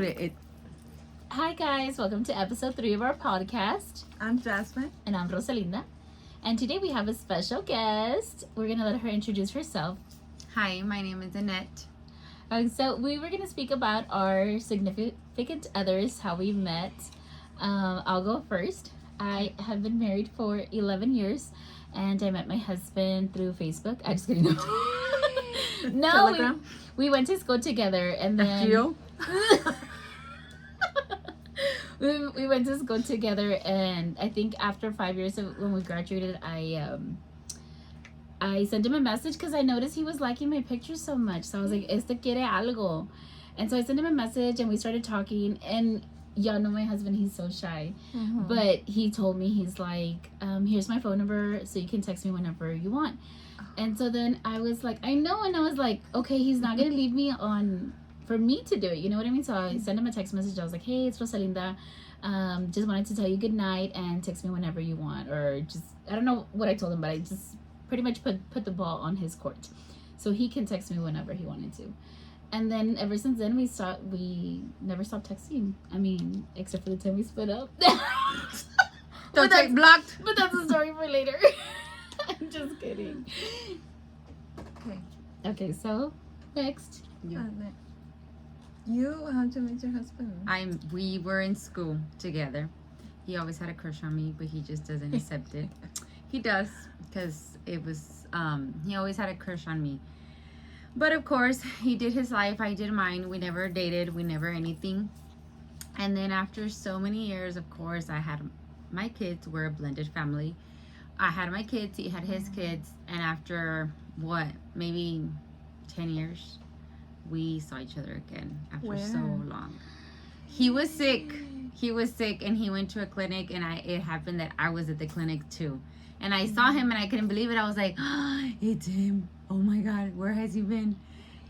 It, Hi guys, welcome to episode 3 of our podcast. I'm Jasmine. And I'm Rosalinda. And today we have a special guest. We're going to let her introduce herself. Hi, my name is Annette. So we were going to speak about our significant others, how we met. I'll go first. I have been married for 11 years and I met my husband through Facebook. I just kidding. No, Telegram? we went to school together and then... we went to school together, and I think after 5 years of when we graduated, I sent him a message because I noticed he was liking my pictures so much. So I was like, "Este quiere algo," and so I sent him a message, and we started talking. And y'all know my husband; he's so shy, but he told me he's like, "Here's my phone number, so you can text me whenever you want." And so then I was like, "I know," and I was like, "Okay, he's not gonna leave me on." For me to do it, you know what I mean? So I sent him a text message. I was like, "Hey, it's Rosalinda. Just wanted to tell you good night and text me whenever you want." Or just, I don't know what I told him, but I just pretty much put the ball on his court. So he can text me whenever he wanted to. And then ever since then, we never stopped texting. I mean, except for the time we split up. Don't take blocked. But that's a story for later. I'm just kidding. Okay, so next. How'd you meet your husband? We were in school together. He always had a crush on me, but he just doesn't accept it. He does, because it was, he always had a crush on me. But of course, he did his life, I did mine. We never dated, we never anything. And then after so many years, of course, I had my kids. We're a blended family. I had my kids, he had his kids. And after, maybe 10 years, we saw each other again after so long. He was sick and he went to a clinic, and it happened that I was at the clinic too, and I saw him and I couldn't believe it. I was like, oh, it's him. Oh my God, where has he been?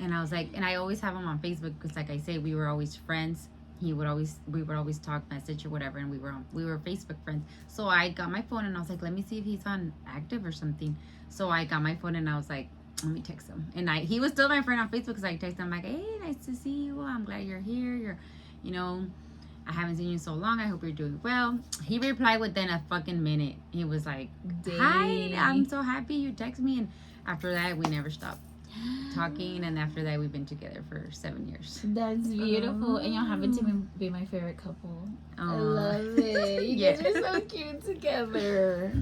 And I was like, and I always have him on Facebook because, like I say, we were always friends. We would always talk, message or whatever, and we were Facebook friends. So I got my phone and I was like, let me see if he's on active or something. So I got my phone and I was like, let me text him. And he was still my friend on Facebook because I texted him like, hey, nice to see you. I'm glad you're here. I haven't seen you in so long. I hope you're doing well. He replied within a fucking minute. He was like, hi, I'm so happy you text me. And after that, we never stopped talking. And after that, we've been together for 7 years. That's beautiful. And y'all happen to be my favorite couple. I love it. You guys are so cute together.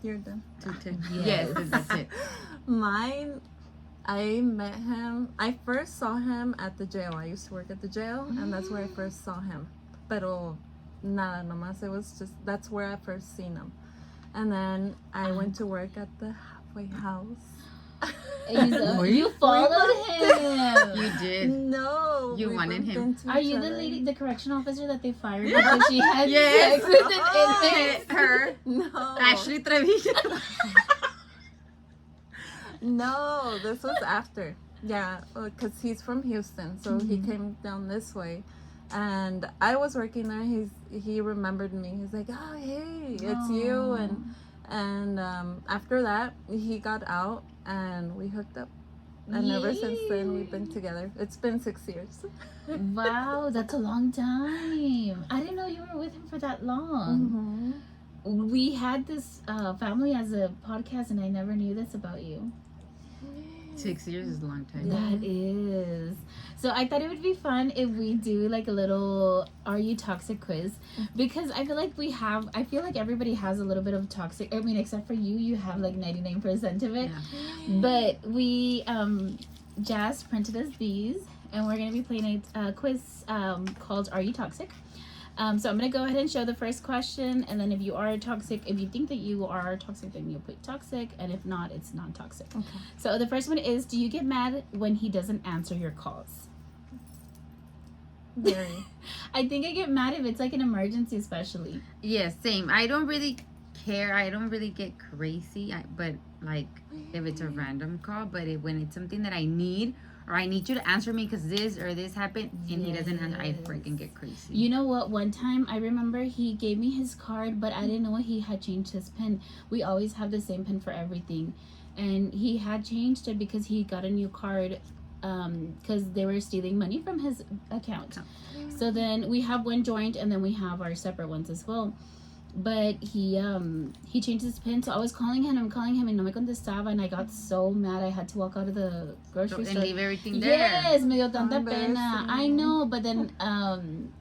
You're done. Yes, that's it. Mine, I met him. I first saw him at the jail. I used to work at the jail, and that's where I first saw him. Pero nada nomás. It was just, that's where I first seen him. And then I went to work at the halfway house. You followed him. You did. No. You wanted him. Are you the lady, the correctional officer that they fired because she had sex with an inmate? Her. No. Ashley Trevino. No, this was after. Yeah, because he's from Houston, so he came down this way. And I was working there. He remembered me. He's like, oh, hey, it's you. And after that, he got out and we hooked up. And ever since then, we've been together. It's been 6 years. Wow, that's a long time. I didn't know you were with him for that long. We had this family as a podcast, and I never knew this about you. 6 years is a long time. That is. So I thought it would be fun if we do like a little "Are you toxic?" quiz, because I feel like everybody has a little bit of toxic. I mean, except for you, you have like 99% of it. Yeah. But we Jazz printed us these, and we're gonna be playing a quiz called "Are you toxic?" So I'm going to go ahead and show the first question, and then if you think that you are toxic, then you'll put toxic, and if not, it's non-toxic. Okay. So the first one is, do you get mad when he doesn't answer your calls? Very. I think I get mad if it's like an emergency, especially. Yes, same. I don't really care. I don't really get crazy, but like if it's a random call, but when it's something that I need, or I need you to answer me because this or this happened, and he doesn't answer, I freaking get crazy. You know what? One time, I remember he gave me his card, but I didn't know he had changed his PIN. We always have the same PIN for everything. And he had changed it because he got a new card because they were stealing money from his account. So then we have one joint, and then we have our separate ones as well. But he changed his pin, so I was calling him, and no me contestaba, and I got so mad I had to walk out of the grocery And store. leave everything there. Yes, me dio tanta embarrassing. pena. I know, but then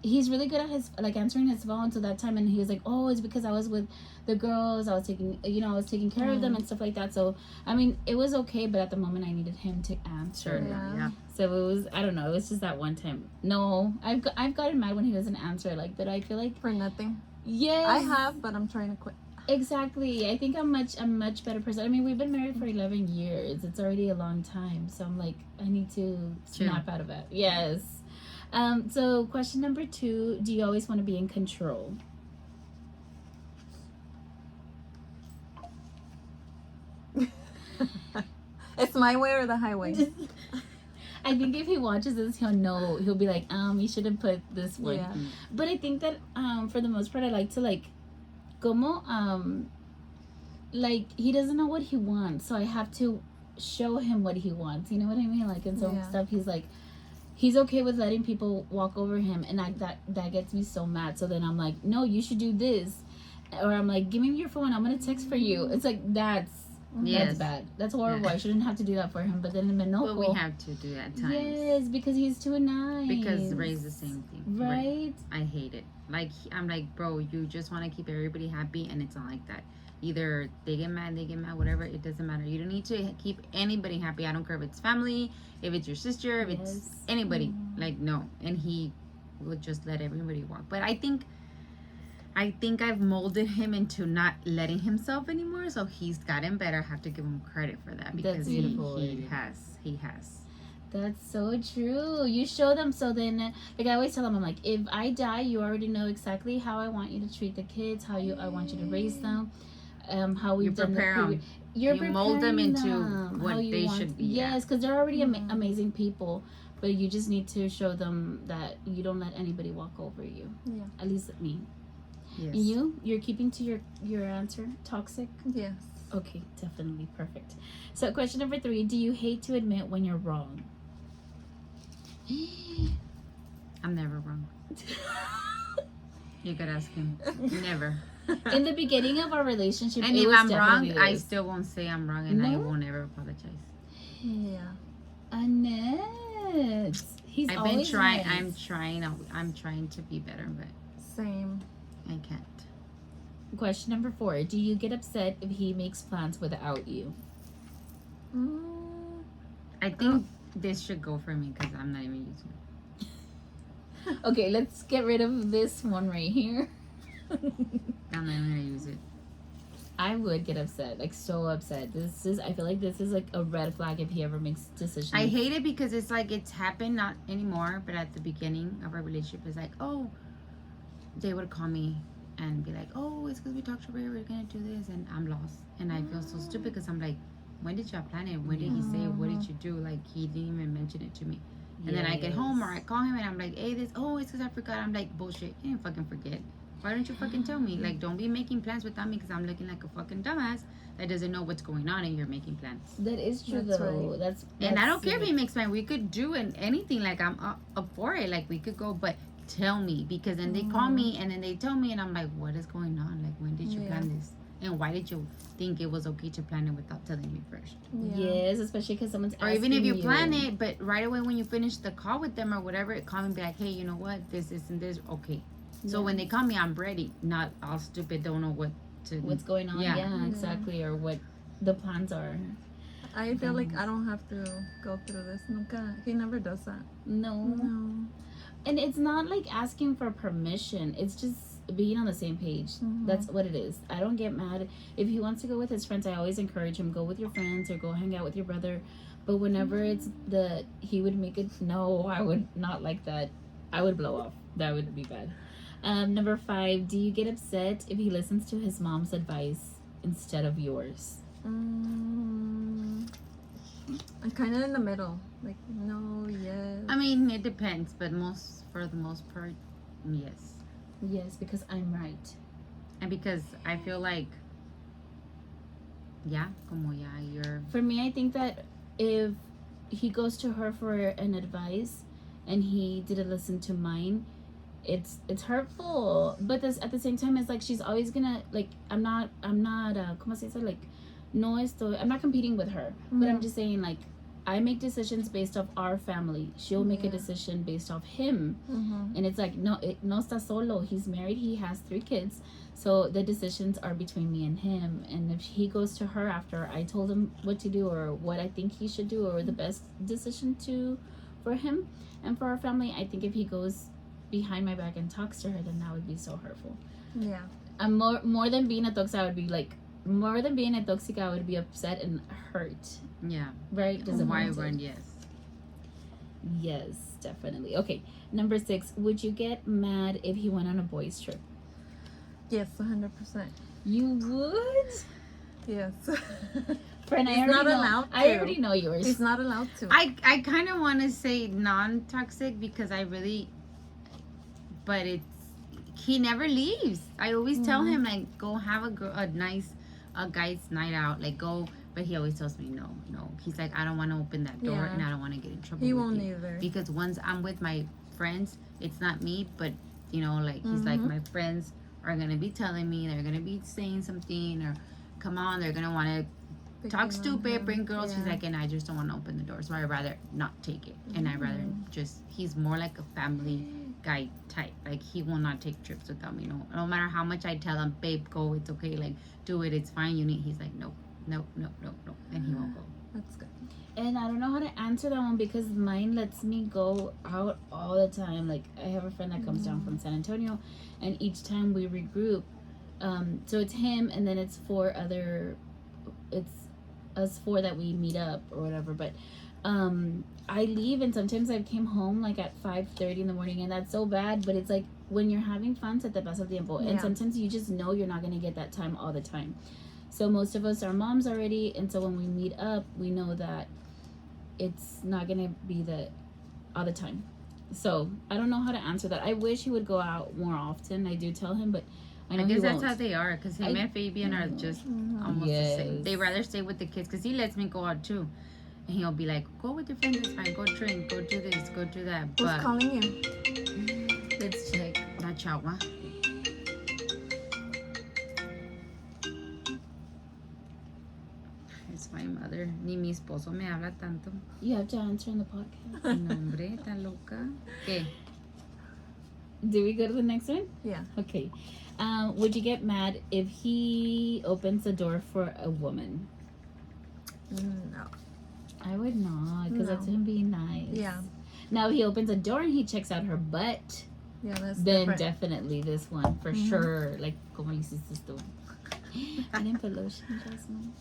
he's really good at his answering his phone. So that time, and he was like, "Oh, it's because I was with the girls. I was taking care of them and stuff like that." So I mean, it was okay, but at the moment, I needed him to answer. Sure. Yeah. So it was, I don't know, it was just that one time. No, I've gotten mad when he doesn't answer like that. I feel like For nothing. yes, I have, but I'm trying to quit. exactly. I think I'm much better person. I mean, we've been married for 11 years. It's already a long time. So I'm like, I need to snap out of it. Yes. So question number 2, do you always want to be in control? It's my way or the highway. I think if he watches this, he'll know. He'll be like, you should have put this one. Yeah. But I think that for the most part, I like to like, como like he doesn't know what he wants, so I have to show him what he wants. You know what I mean? Like in some Yeah. stuff, he's like, he's okay with letting people walk over him, and that gets me so mad. So then I'm like, no, you should do this, or I'm like, give me your phone, I'm gonna text for you. It's like that's Yes. bad. That's horrible. Yeah. I shouldn't have to do that for him. But then in But Menoco, we have to do that at times. yes, because he's too nice. Because Ray's the same thing. right? I hate it. Like, I'm like, bro, you just want to keep everybody happy, and it's not like that. Either they get mad, whatever. It doesn't matter. You don't need to keep anybody happy. I don't care if it's family, if it's your sister, if it's Yes. anybody. Like, no. And he would just let everybody walk. But I think I've molded him into not letting himself anymore. So he's gotten better. I have to give him credit for that, because That's beautiful. he has. That's so true. You show them, so then, like I always tell them, I'm like, if I die, you already know exactly how I want you to treat the kids, I want you to raise them, how we've You done prepare the them. You're You mold them preparing into them, what how you they want- should be, Yes, because they're already Mhm. amazing people, but you just need to show them that you don't let anybody walk over you. Yeah. At least me. Yes. And you're keeping to your answer. Toxic. Yes. Okay, definitely perfect. So question number 3: do you hate to admit when you're wrong? I'm never wrong. You could ask him. Never. In the beginning of our relationship, And it if was I'm wrong, definitely I this. still won't say I'm wrong, and I No? won't ever apologize. Yeah. Annette, he's I've been always trying. nice. I'm trying to be better, but Same. I can't. Question number 4: do you get upset if he makes plans without you? I think this should go for me, because I'm not even using it. Okay, let's get rid of this one right here. I'm not even gonna use it. I would get upset, like so upset. I feel like this is like a red flag if he ever makes decisions. I hate it because it's like it's happened, not anymore, but at the beginning of our relationship, it's like, oh, they would call me and be like, oh, it's because we talked to Ray, we're gonna do this, and I'm lost, and I feel so stupid, because I'm like, when did y'all plan it? When did he say? What did you do? Like, he didn't even mention it to me. And then I get home, or I call him and I'm like, hey, it's because I forgot. I'm like, bullshit, you didn't fucking forget. Why don't you fucking tell me? Like, don't be making plans without me, because I'm looking like a fucking dumbass that doesn't know what's going on, and you're making plans. That is true, That's though. right. That's And I don't care if sweet. he makes plans. We could do anything. Like, I'm up for it. Like, we could go, but tell me, because then they call me and then they tell me, and I'm like, what is going on? Like, when did you Yeah. plan this? And why did you think it was okay to plan it without telling me first? Yeah. Yes, especially because someone's Or even if asking you plan it, but right away when you finish the call with them or whatever, call me and be like, hey, you know what? This and this. Okay. So when they call me, I'm ready. Not all stupid, don't know what to do. what's going on. Yeah. Yeah, exactly. Or what the plans are. I feel like I don't have to go through this. Nunca. He never does that. No. No. And it's not like asking for permission. It's just being on the same page. Mhm. That's what it is. I don't get mad. If he wants to go with his friends, I always encourage him, go with your friends or go hang out with your brother. But whenever it's he would make it, no, I would not like that. I would blow off. That would be bad. Number 5, do you get upset if he listens to his mom's advice instead of yours? I'm kind of in the middle. Like, no, yes. I mean, it depends, but for the most part, yes. Yes, because I'm right. And because I feel like, yeah, you're. For me, I think that if he goes to her for an advice and he didn't listen to mine, it's hurtful. But this, at the same time, it's like she's always gonna, like, I'm not como se dice, like, I'm not competing with her, but I'm just saying, like, I make decisions based off our family. She'll make a decision based off him. And it's like, no está solo. He's married. He has 3 kids. So the decisions are between me and him. And if he goes to her after I told him what to do or what I think he should do or the best decision for him and for our family, I think if he goes behind my back and talks to her, then that would be so hurtful. Yeah. I'm more than being a toxic, I would be like, more than being a toxic, I would be upset and hurt. Yeah. Right? Why run? Yes. Yes, definitely. Okay, number 6. Would you get mad if he went on a boys' trip? Yes, 100%. You would? Yes. Friend, He's not allowed to. I already know yours. He's not allowed to. I kind of want to say non-toxic because but he never leaves. I always tell him, like, go have a nice guy's night out, like, go. But he always tells me no. He's like, I don't want to open that door and I don't want to get in trouble. He with won't you. either. Because once I'm with my friends, it's not me, but like, he's like, my friends are gonna be telling me, they're gonna be saying something, or come on, they're gonna want to talk stupid, bring girls. He's like, and I just don't want to open the door, so I'd rather not take it, and I'd rather he's more like a family guy type. Like, he will not take trips without me. No matter how much I tell him, babe, go, it's okay, like, do it, it's fine, he's like, no, and he won't go. That's good. And I don't know how to answer that one because mine lets me go out all the time. Like, I have a friend that comes down from San Antonio, and each time we regroup, so it's him and then it's us 4 that we meet up or whatever. But I leave, and sometimes I came home like at 5:30 in the morning, and that's so bad. But it's like, when you're having fun, se te pasa el tiempo, and sometimes you just know you're not gonna get that time all the time. So most of us are moms already, and so when we meet up, we know that it's not gonna be all the time. So I don't know how to answer that. I wish he would go out more often. I do tell him, but I know I guess he that's won't. how they are, because him and Fabian are just almost the same. They rather stay with the kids, because he lets me go out too, and he'll be like, go with your friends, it's fine, go drink, go do this, go do that. Who's But calling you? Let's check. not Chawa. Es my mother. Ni mi esposo me habla tanto. You have to answer in the podcast. No, hombre, tan loca. ¿Qué? Do we go to the next one? Yeah. Okay. Would you get mad if he opens the door for a woman? No. I would not, because that's him being nice. Yeah. Now, if he opens a door and he checks out her butt, Yeah, that's then different. definitely this one for sure. Like, como hiciste tú. I didn't put lotion, Jasmine.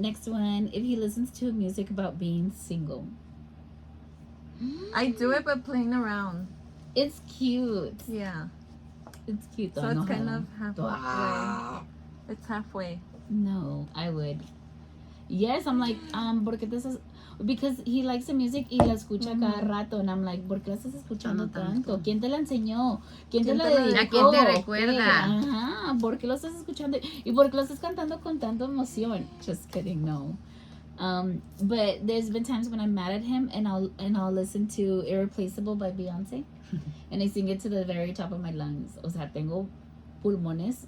Next one, if he listens to music about being single. I do it, but playing around. It's cute. Yeah. It's cute though. So it's no kind joda. of halfway. It's halfway. No, I would. Yes, I'm like, porque te estás, because he likes the music y la escucha cada rato, and I'm like, ¿por qué la estás escuchando tanto? ¿Quién te la enseñó? ¿Quién te la dedicó? ¿Quién te recuerda? Ajá, ¿por qué lo estás escuchando? ¿Y por qué lo estás cantando con tanta emoción? Just kidding, no. But there's been times when I'm mad at him and I'll listen to Irreplaceable by Beyonce and I sing it to the very top of my lungs. O sea, tengo pulmones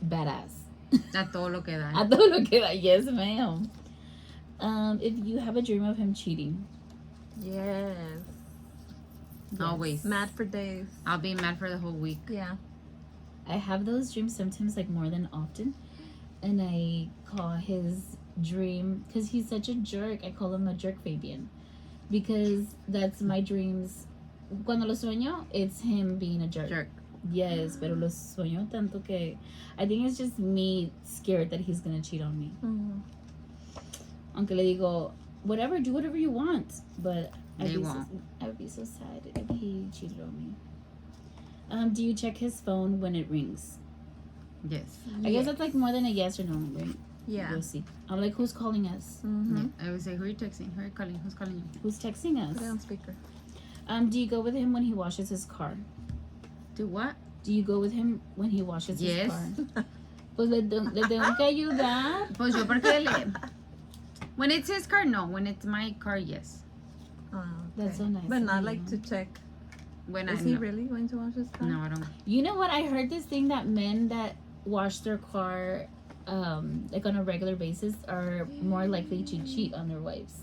badass. A todo lo que da. A todo lo que da. Yes, ma'am. If you have a dream of him cheating. Yes. Always. Mad for days. I'll be mad for the whole week. Yeah. I have those dreams sometimes, like more than often. And I call his dream, because he's such a jerk, I call him a jerk Fabian. Because that's my dreams. Cuando lo sueño, it's him being a jerk. Yes, pero lo sueño tanto que I think it's just me scared that he's gonna cheat on me. Aunque le digo, whatever, do whatever you want. But I would be so sad if he cheated on me. Do you check his phone when it rings? Yes. I guess that's like more than a yes or no, right? Yeah. We'll see. I'm like, who's calling us? I would say, who are you texting? Who are you calling? Who's calling you? Who's texting us? Put it on speaker. Do you go with him when he washes his car? Do what? Do you go with him when he washes his car? Pues le tengo que ayudar. Pues yo porque When it's his car, no. When it's my car, yes. Oh, That's so okay. nice But of not you. like to check. When Is I he no. really going to wash his car? No, I don't. You know what? I heard this thing that men that wash their car, like on a regular basis, are more likely to cheat on their wives.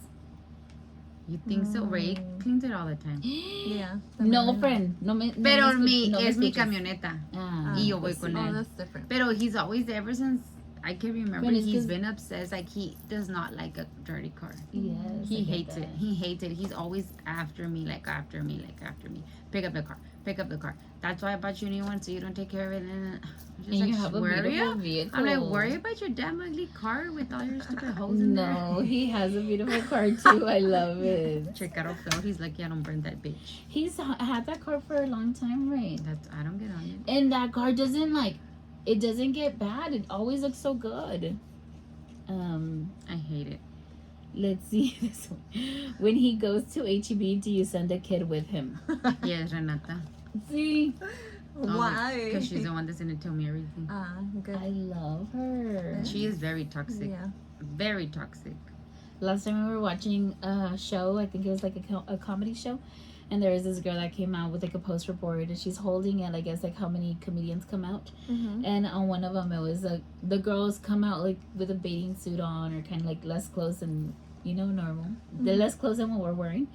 You think so? Ray Mm. cleans it all the time. Yeah. No, definitely. friend. No me. Pero no me es mi escuches. camioneta. Ah, Y yo Ah, voy pues con sí. él. Oh, that's different. Pero he's always, ever since I can remember, Friend, it's he's 'cause- been obsessed. Like, he does not like a dirty car. Yes, He I get hates it. that. He hates it. He's always after me, like after me, like after me. Pick up the car. Pick up the car. That's why I bought you a new one, so you don't take care of it. And I'm just And like, you have a worry beautiful up. vehicle. I'm like, worry about your damn ugly car with all your stupid holes in there. No, he has a beautiful car too. I love it. Check out Phil. He's lucky I don't burn that bitch. He's had that car for a long time, right? That's, I don't get on it. And that car doesn't it doesn't get bad. It always looks so good. I hate it. Let's see this one. When he goes to HEB, do you send a kid with him? Yes, Renata. See, Why? Because she's the one that's gonna tell me everything. Ah, good. I love her. She is very toxic. Yeah. Very toxic. Last time we were watching a show, I think it was like a comedy show, and there was this girl that came out with like a post report, and she's holding it, I guess, like how many comedians come out. Mm-hmm. And on one of them, it was like the girls come out like with a bathing suit on, or kind of like less clothes than normal. They're less clothes than what we're wearing.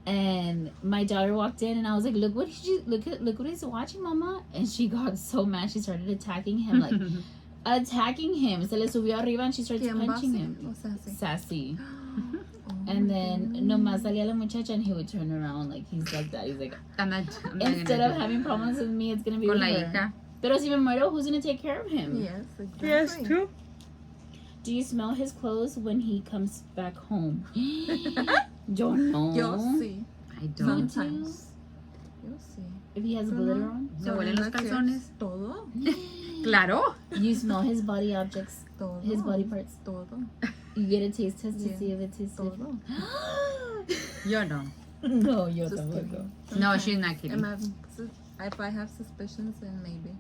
And my daughter walked in, and I was like, "Look what look what he's watching, Mama!" And she got so mad, she started attacking him, like attacking him. Se le subió arriba, and she started ¿Quién punching bossy? him. O sea, sí. Sassy. Oh, And my then goodness. nomás salía la muchacha, and he would turn around like he's like that. He's like, I'm not instead gonna of having problems with me, it's gonna be con with la her. hija. Pero si me muero, who's gonna take care of him? Yes, exactly. true. Do you smell his clothes when he comes back home? Yo no. Yo sí. I don't. Sometimes. Yo sí. If he has Pero glitter no. on? ¿Se huelen los that's calzones? yours. Todo. Claro. You smell his body objects, Todo. his body parts. Todo. You get a taste test to Yeah. see if it tastes Todo. Yo no. No, yo Just tampoco. kidding. No, Sometimes. she's not kidding. If I have suspicions, then maybe.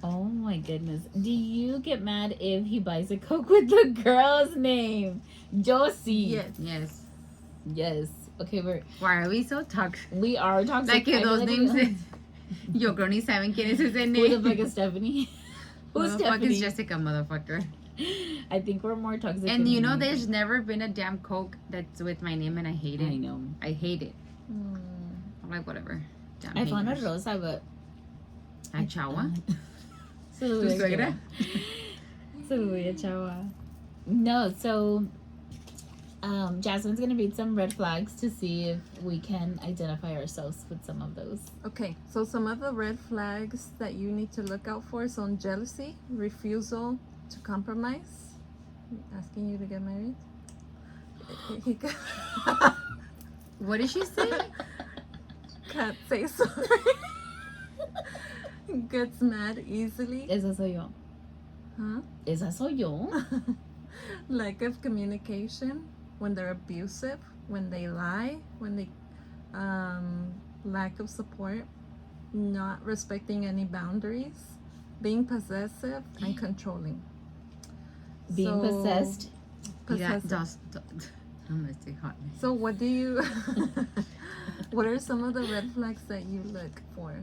Oh my goodness. Do you get mad if he buys a Coke with the girl's name? Yo sí. Yes. Yes. Yes. Okay, Why are we so toxic? we are toxic. Like, if I feel those like names. we- Yo creo ni saben quién es ese Who the name. fuck is Stephanie? Who's Who the fuck Stephanie? is Jessica, motherfucker? I think we're more toxic. And than you know, we- there's never been a damn Coke that's with my name, and I hate I it. know. I hate it. Mm. I'm like, whatever. Damn I found a haters. rosa, but A Chawa? Se ¿Tu lo voy a suegra? quedar. Se lo voy a chava. No, so Jasmine's gonna read some red flags to see if we can identify ourselves with some of those. Okay, so some of the red flags that you need to look out for: so jealousy, refusal to compromise, asking you to get married. He What did she say? can't say sorry. Gets mad easily. Esa soy yo. Huh? Esa soy yo. Lack of communication, when they're abusive, when they lie, when they lack of support, not respecting any boundaries, being possessive and controlling. Being So, possessed. Yeah, possessive. domestic hotness. So what do you what are some of the red flags that you look for?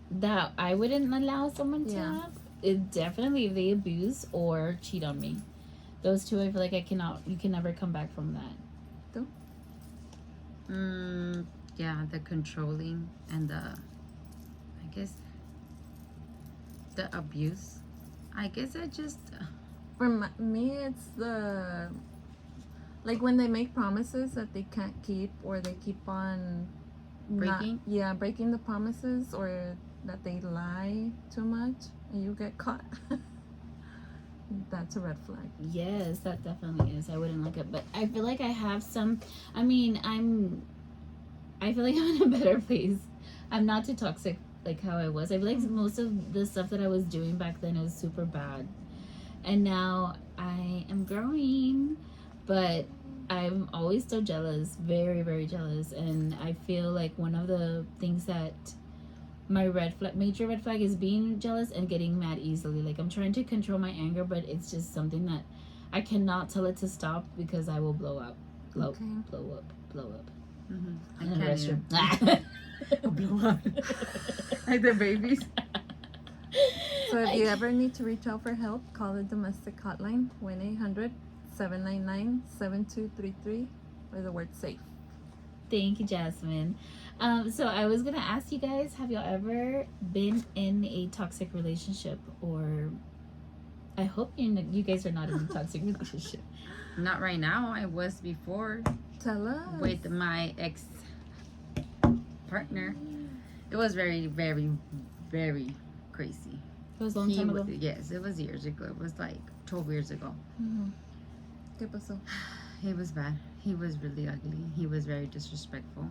That I wouldn't allow someone to Yeah. have. It definitely if they abuse or cheat on me. Those two, I feel like you can never come back from that. Yeah, the controlling and I guess, the abuse. I guess I just, For me, it's the like when they make promises that they can't keep, or they keep on Breaking? breaking the promises, or that they lie too much and you get caught. That's a red flag. Yes, that definitely is. I wouldn't like it, but I feel like I have some. I feel like I'm in a better place. I'm not too toxic like how I was. I feel like most of the stuff that I was doing back then was super bad, and now I am growing, but I'm always still jealous, very, very jealous, and I feel like one of the things that my major red flag is being jealous and getting mad easily. Like I'm trying to control my anger, but it's just something that I cannot tell it to stop because I will blow up. Blow up. Mm-hmm. In the restroom. Blow up. Like the babies. So if you ever need to reach out for help, call the domestic hotline 1-800-799-7233 or the word safe. Thank you, Jasmine. So I was gonna ask you guys, have y'all ever been in a toxic relationship? Or I hope you guys are not in a toxic relationship. Not right now. I was before Tell us. with my ex partner. It was very, very, very crazy. It was a long time ago. Yes, it was years ago. It was like 12 years ago. Mm-hmm. ¿Qué pasó? He was bad. He was really ugly. He was very disrespectful.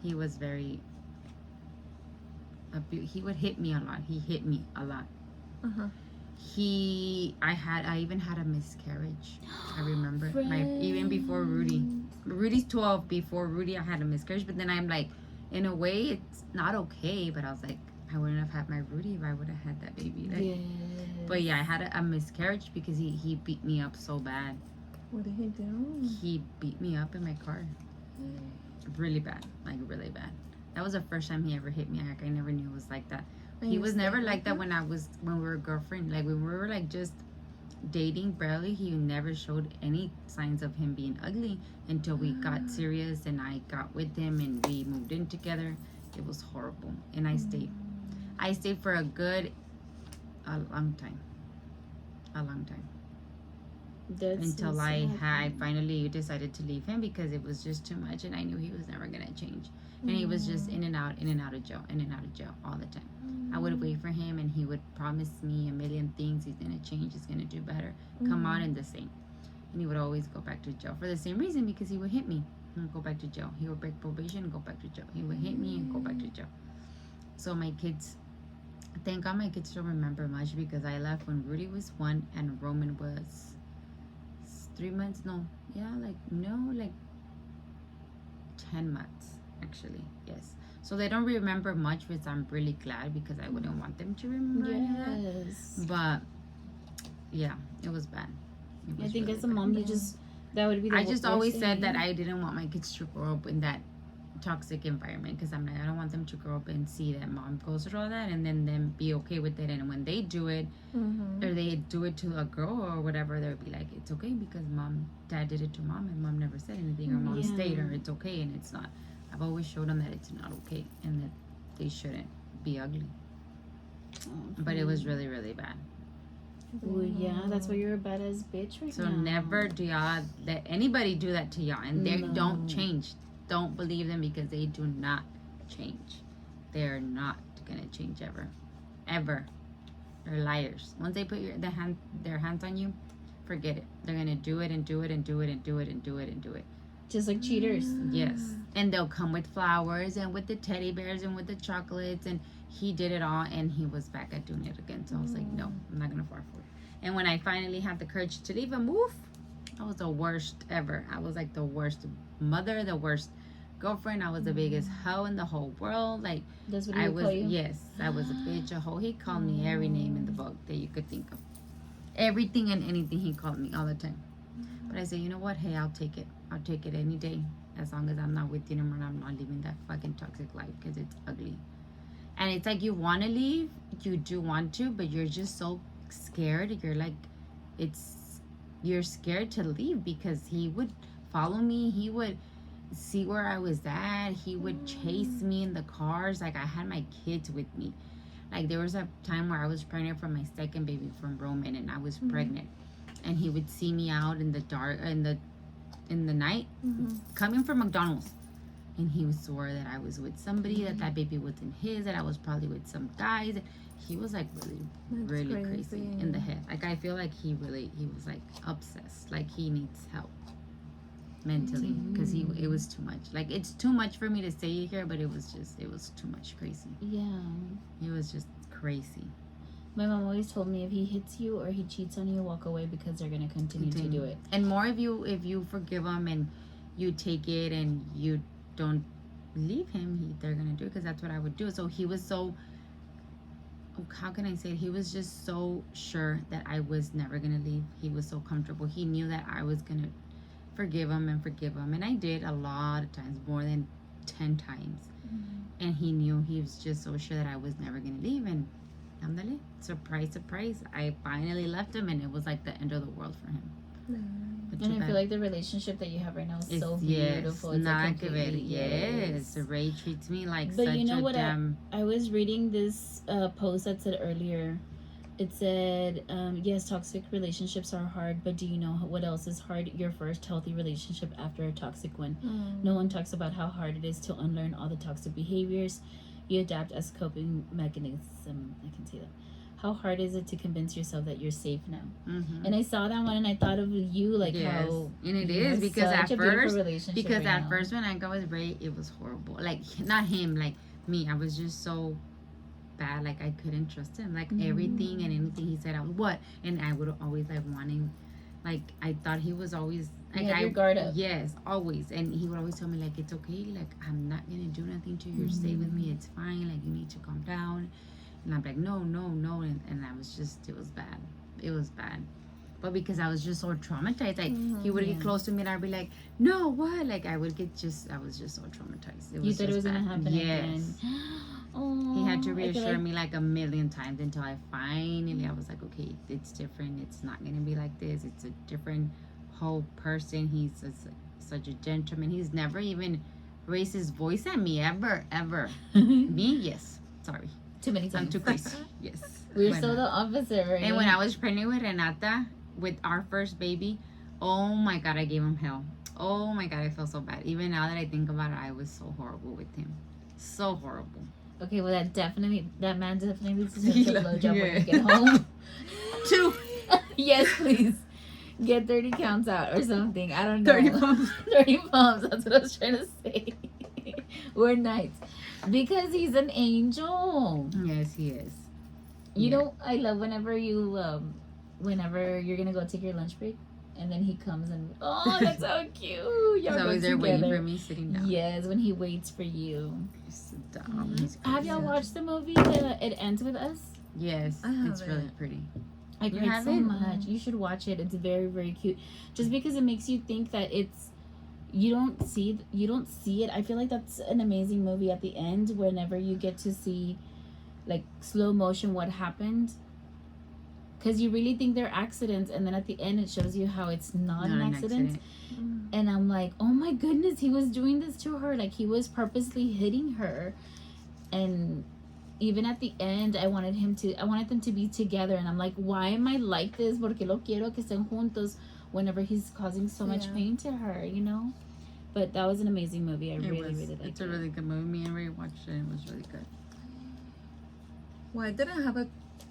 He was very he would hit me a lot. He hit me a lot. Uh-huh. I even had a miscarriage. I remember even before Rudy. Rudy's 12. Before Rudy, I had a miscarriage. But then I'm like, in a way, it's not okay. But I was like, I wouldn't have had my Rudy if I would have had that baby. Like, Yes. But yeah, I had a miscarriage because he beat me up so bad. What did he do? He beat me up in my car. Really bad. Like, really bad. That was the first time he ever hit me. Like, I never knew it was like that. And He you was stayed never with like that him? when we were a girlfriend. Like, when we were like just dating barely, he never showed any signs of him being ugly until we got serious and I got with him and we moved in together. It was horrible. And I stayed for a long time. A long time. That's Until so I sad. finally decided to leave him because it was just too much and I knew he was never gonna change. And he was just in and out of jail all the time. I would wait for him and he would promise me a million things. He's gonna change, he's gonna do better. Come on, and the same. And he would always go back to jail for the same reason, because he would hit me and go back to jail. He would break probation and go back to jail. He would hit me and go back to jail. So my kids, thank God my kids don't remember much, because I left when Rudy was 1 and Roman was 3 months. Like 10 months actually. Yes. So they don't remember much, which I'm really glad, because I wouldn't want them to remember any of that. Yes. But yeah, it was bad. It I was think really as a bad. mom, that would be the I just worst always thing. said that I didn't want my kids to grow up in that toxic environment, because I'm like, I don't want them to grow up and see that mom goes through all that and then them be okay with it, and when they do it or they do it to a girl or whatever, they'll be like, it's okay because dad did it to mom and mom never said anything, or mom Yeah. stayed, or it's okay, and it's not. I've always showed them that it's not okay and that they shouldn't be ugly. But it was really, really bad. Well, yeah, that's why you're a badass bitch right So now. never do y'all let anybody do that to y'all, and they No. don't change. Don't believe them, because they do not change. They're not gonna change ever. They're liars. Once they put their hands on you, forget it. They're gonna do it and do it and do it and do it and do it and do it. Just like cheaters. Yes, and they'll come with flowers and with the teddy bears and with the chocolates, and he did it all, and he was back at doing it again. So I was like, no, I'm not gonna fall for it. And when I finally had the courage to leave him, I was the worst ever. I was like the worst mother, the worst girlfriend. I was the biggest hoe in the whole world. Like, That's what he I would was, call you? yes, I was a bitch, a hoe. He called me every name in the book that you could think of. Everything and anything he called me all the time. But I said, you know what? Hey, I'll take it. I'll take it any day, as long as I'm not with you anymore and I'm not living that fucking toxic life, because it's ugly. And it's like, you want to leave, you do want to, but you're just so scared. You're like, you're scared to leave, because he would follow me. He would see where I was at. He would chase me in the cars. Like, I had my kids with me. Like, there was a time where I was pregnant for my second baby from Roman, and I was pregnant, and he would see me out in the dark, in the night, coming from McDonald's, and he would swear that I was with somebody, that baby wasn't his, that I was probably with some guys. He was like really crazy in the head. Like, I feel like he was like obsessed. Like, he needs help mentally, because it was too much. Like, it's too much for me to say it here, but it was too much crazy. Yeah. It was just crazy. My mom always told me if he hits you or he cheats on you, walk away, because they're going to continue to do it. And more if you forgive him and you take it and you don't leave him, they're going to do it, because that's what I would do. So he was so how can I say it? He was just so sure that I was never gonna leave. He was so comfortable. He knew that I was gonna forgive him, and I did a lot of times, more than 10 times. And he knew, he was just so sure that I was never gonna leave. And andale, surprise, I finally left him, and it was like the end of the world for him. But too And I bad. feel like the relationship that you have right now is so Yes, beautiful. It's nada like que ver. completely, Yes, Ray treats me like But such you know a what damn. I was reading this post that said earlier. It said, yes, toxic relationships are hard, but do you know what else is hard? Your first healthy relationship after a toxic one. No one talks about how hard it is to unlearn all the toxic behaviors you adapt as coping mechanism. I can say that. How hard is it to convince yourself that you're safe now? Mm-hmm. And I saw that one and I thought of you, like how and it you is have because such at a beautiful first, relationship because right at now. first when I got with Ray, it was horrible. Like not him, like me. I was just so bad. Like I couldn't trust him. Like everything and anything he said, I was what, and I would always like wanting. Like I thought he was always like You had your guard up. Yes, always, and he would always tell me like it's okay. Like I'm not gonna do nothing to you. Stay with me. It's fine. Like you need to calm down. And I'm like, no, and I was just, it was bad. It was bad. But because I was just so traumatized, like he would get close to me and I'd be like, no, what? Like I was just so traumatized. You thought it was gonna happen again. Oh, He had to I feel reassure like- me like a million times until I finally, I was like, okay, it's different. It's not gonna be like this. It's a different whole person. He's such a gentleman. He's never even raised his voice at me, ever. Me, yes. Sorry. Too many I'm times. too crazy. Yes. We're When so I- the opposite, right? And when I was pregnant with Renata, with our first baby, oh my God, I gave him hell. Oh my God, I felt so bad. Even now that I think about it, I was so horrible with him. So horrible. Okay, well that man definitely needs to take a blowjob when Yeah. you get home. 2 Yes, please. Get 30 counts out or something. I don't know. 30 pumps. 30 pumps. That's what I was trying to say. We're nights. Because he's an angel. Yes, he is. You Yeah. know, I love whenever you're gonna go take your lunch break and then he comes and oh, that's so cute. He's Y'all go always there waiting together. for me, sitting down. Yes, when he waits for you. He's so dumb. He's Have y'all crazy. watched the movie It Ends With Us? Yes, I it's really haven't. pretty. I You cried so haven't? much. You should watch it. It's very, very cute. Just because it makes you think that you don't see it. I feel like that's an amazing movie at the end whenever you get to see like slow motion what happened. Because you really think they're accidents, and then at the end it shows you how it's not an accident. And I'm like, oh my goodness, he was doing this to her. Like he was purposely hitting her. And even at the end, I wanted them to be together. And I'm like, why am I like this? Porque lo quiero que estén juntos whenever he's causing so much Yeah. pain to her, you know? But that was an amazing movie. I really liked It's it. a really good movie. Me and Ray watched it. It was really good. Well, I didn't have a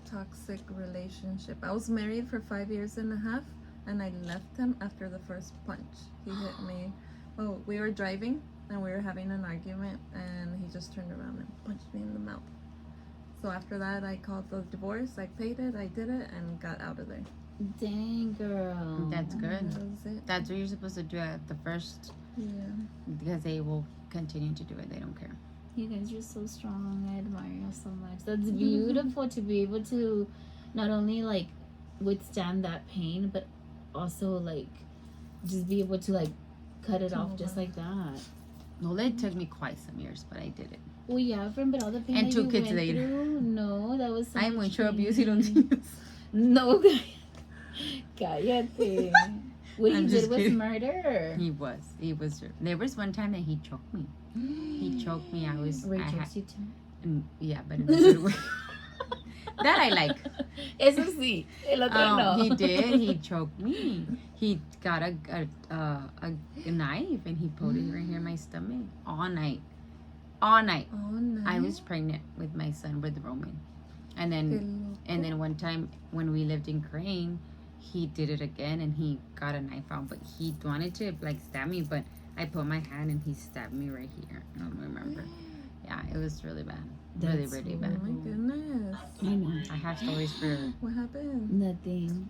toxic relationship. I was married for 5 years and a half, and I left him after the first punch. He hit me. Well, we were driving, and we were having an argument, and he just turned around and punched me in the mouth. So after that, I called the divorce. I paid it. I did it, and got out of there. Dang, girl. That's good. That was it. That's what you're supposed to do at the first, Yeah. because they will continue to do it. They don't care. You guys are so strong. I admire you so much. That's beautiful to be able to not only like withstand that pain, but also like just be able to like cut it off just like that. Well, it took me quite some years, but I did it. Well, yeah, friend, but all the pain And that 2 you kids went later. through, no, that was so I'm much mucho abuse y don't pain. use. No, cállate. What I'm you just did was kidding. murder. He was. There was one time that he choked me. He choked me. Ray chokes you too. Yeah, but in a good way. That I like. Eso sí, el otro no. He did. He choked me. He got a knife and he put it right here in my stomach all night. All night. Oh, no. I was pregnant with my son with Roman, and then one time when we lived in Crane, he did it again and he got a knife out, but he wanted to like stab me, but I put my hand and he stabbed me right here. I don't remember. Yeah, it was really bad. Really, That's really Oh bad. my goodness. I know. I have stories for. What happened? Nothing.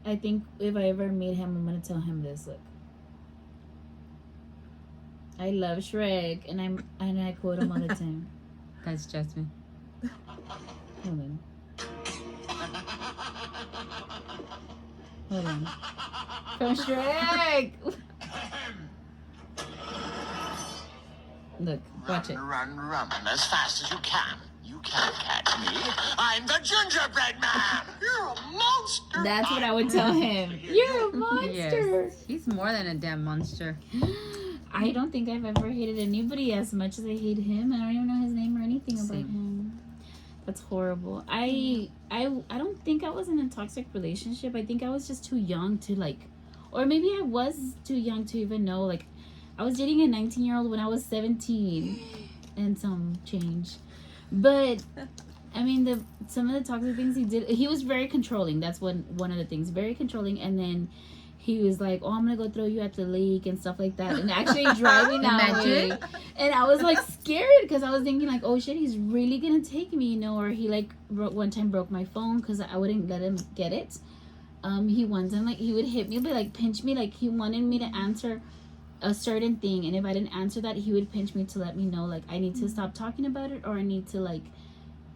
I think if I ever meet him, I'm gonna tell him this. Look, I love Shrek, and I quote him all the time. That's Jasmine. Hold on. Hold on. From Shrek. Look, watch it. Run, run as fast as you can. You can't catch me. I'm the gingerbread man. You're a monster. That's what I would tell him. You're a monster. Yes. He's more than a damn monster. I don't think I've ever hated anybody as much as I hate him. I don't even know his name or anything about Same. him. That's horrible. I don't think I was in a toxic relationship. I think I was just too young to like, or maybe I was too young to even know. Like, I was dating a 19-year-old when I was 17 and some change. But I mean, some of the toxic things he did, he was very controlling. That's one of the things, very controlling. And then he was like, "Oh, I'm gonna go throw you at the lake" and stuff like that, and actually driving that way. And I was like scared because I was thinking like, "Oh shit, he's really gonna take me," you know? Or he like one time broke my phone because I wouldn't let him get it. He one time like he would hit me, but like pinch me, like he wanted me to answer a certain thing, and if I didn't answer that, he would pinch me to let me know like I need to stop talking about it or I need to like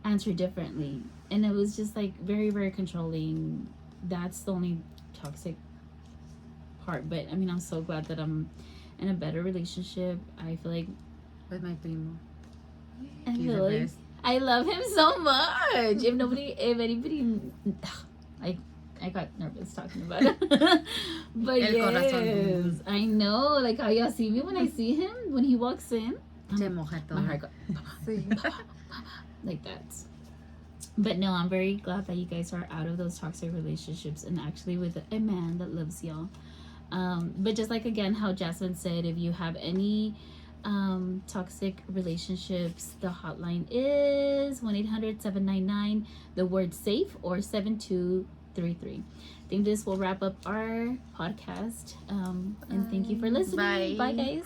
answer differently. And it was just like very, very controlling. That's the only toxic part. But I mean, I'm so glad that I'm in a better relationship. I feel like With my primo. I He's feel the like best. I love him so much. If anybody, I got nervous talking about it. But El yes, corazón. I know. Like how y'all see me when I see him when he walks in. Se moja todo. My heart goes See. like that. But no, I'm very glad that you guys are out of those toxic relationships and actually with a man that loves y'all. But just like again how Jasmine said, if you have any toxic relationships, the hotline is 1-800-799 the word safe or 7233. I think this will wrap up our podcast. And thank you for listening. Bye. Bye guys.